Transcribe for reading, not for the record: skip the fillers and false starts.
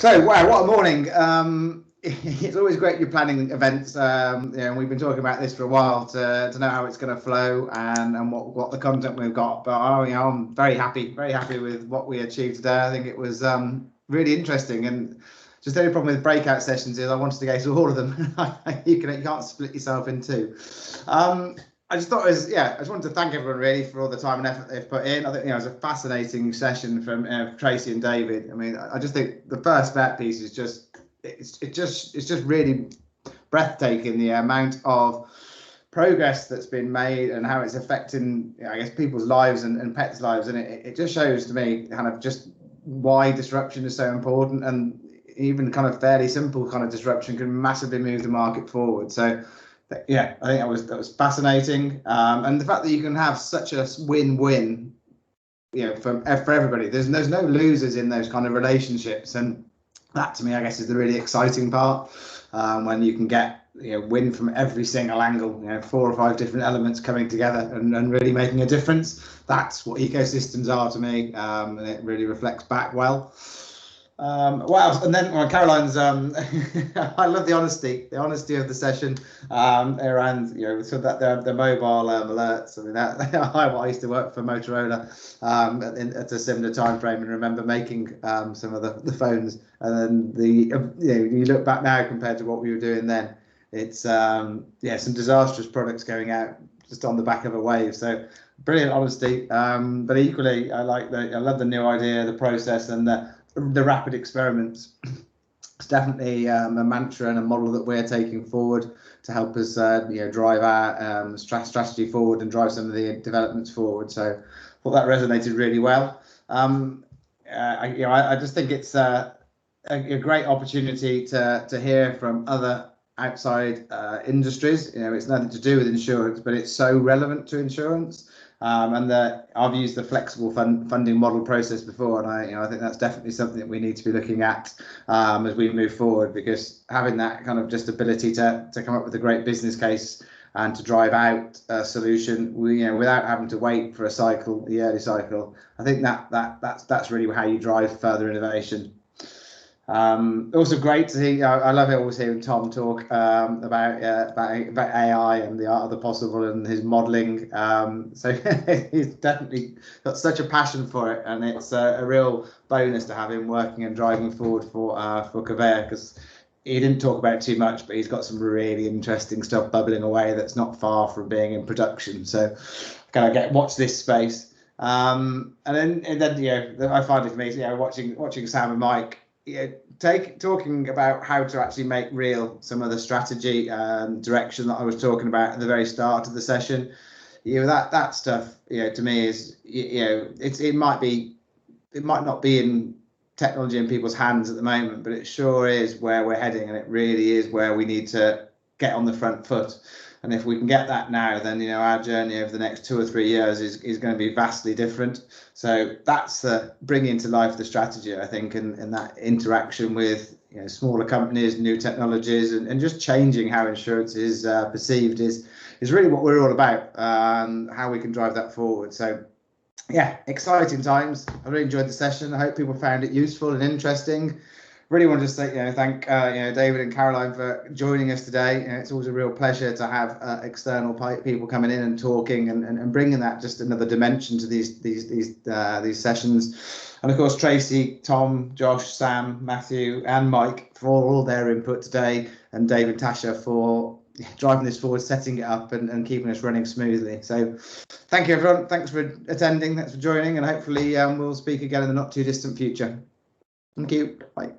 So, wow, what a morning. It's always great you're planning events, and we've been talking about this for a while to know how it's going to flow and what the content we've got. But I'm very happy with what we achieved today. I think it was really interesting, and just the only problem with breakout sessions is I wanted to go through all of them. You can't split yourself in two. I just thought I just wanted to thank everyone really for all the time and effort they've put in. I think it was a fascinating session from Tracy and David. I mean, I just think the first vet piece is it's just really breathtaking, the amount of progress that's been made and how it's affecting, I guess, people's lives and pets' lives, and it just shows to me kind of just why disruption is so important, and even kind of fairly simple kind of disruption can massively move the market forward. So yeah, I think that was fascinating, and the fact that you can have such a win-win, for everybody. There's no losers in those kind of relationships, and that to me, I guess, is the really exciting part, when you can get win from every single angle, 4 or 5 different elements coming together and really making a difference. That's what ecosystems are to me, and it really reflects back well. Wow, and then Caroline's I love the honesty of the session around so that the mobile alerts. I mean, that I used to work for Motorola at a similar time frame and remember making some of the phones, and then you look back now compared to what we were doing then, it's some disastrous products going out just on the back of a wave. So brilliant honesty, but equally I love the new idea, the process, and the rapid experiments. It's definitely a mantra and a model that we're taking forward to help us drive our strategy forward and drive some of the developments forward. So I thought that resonated really well. I just think it's a great opportunity to hear from other outside industries. It's nothing to do with insurance, but it's so relevant to insurance. And I've used the flexible funding model process before, and I think that's definitely something that we need to be looking at as we move forward, because having that kind of just ability to come up with a great business case and to drive out a solution, without having to wait for the early cycle, I think that's really how you drive further innovation. Also great to see. I love always hearing Tom talk about AI and the art of the possible and his modelling. So he's definitely got such a passion for it, and it's a real bonus to have him working and driving forward for Covéa, because he didn't talk about it too much, but he's got some really interesting stuff bubbling away that's not far from being in production. So kind of watch this space, and then I find it amazing, watching Sam and Mike. Talking about how to actually make real some of the strategy direction that I was talking about at the very start of the session. That stuff to me is it might not be in technology in people's hands at the moment, but it sure is where we're heading, and it really is where we need to get on the front foot. And if we can get that now, then our journey over the next 2 or 3 years is going to be vastly different. So that's bringing to life the strategy, I think, and that interaction with smaller companies, new technologies, and just changing how insurance is perceived is really what we're all about, how we can drive that forward. So yeah, exciting times. I really enjoyed the session. I hope people found it useful and interesting. Really want to just say, thank David and Caroline for joining us today. It's always a real pleasure to have external people coming in and talking and bringing that just another dimension to these sessions. And of course, Tracy, Tom, Josh, Sam, Matthew, and Mike for all their input today, and David, Tasha for driving this forward, setting it up, and keeping us running smoothly. So thank you, everyone. Thanks for attending. Thanks for joining, and hopefully we'll speak again in the not too distant future. Thank you. Bye.